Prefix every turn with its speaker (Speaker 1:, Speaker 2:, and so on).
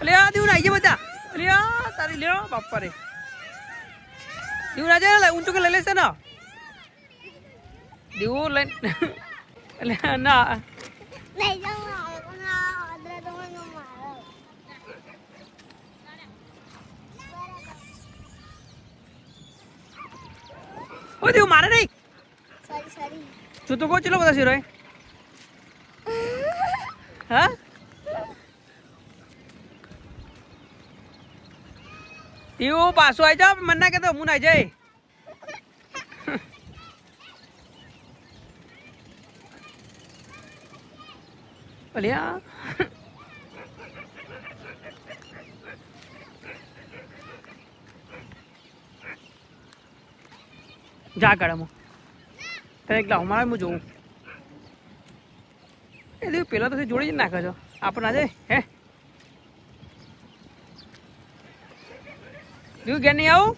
Speaker 1: અલે આ દીવ નાઈ બધા અલે આ તારી લ્યો બાપા રે દીવ ના જાય ઊંચું કે લઈ લેશે ને દીવ લઈ એટલે ના
Speaker 2: લઈ જાઉં અદરા તો મને મારો
Speaker 1: ઓ દીવ મારે નહીં
Speaker 2: સોરી
Speaker 1: તું તો કો ચલો બધા સિરોય હા દીવ પાછો આવી જા મને ના કહેતો હું નાઈ જાય અલ્યા જા ગાડામાં તને એકલા અમારે હું જોઉં એ દીવ પેલા તો જોડી જ નાખે છો આપણે ના જાય હે દીવ ઘેર નહીં આવું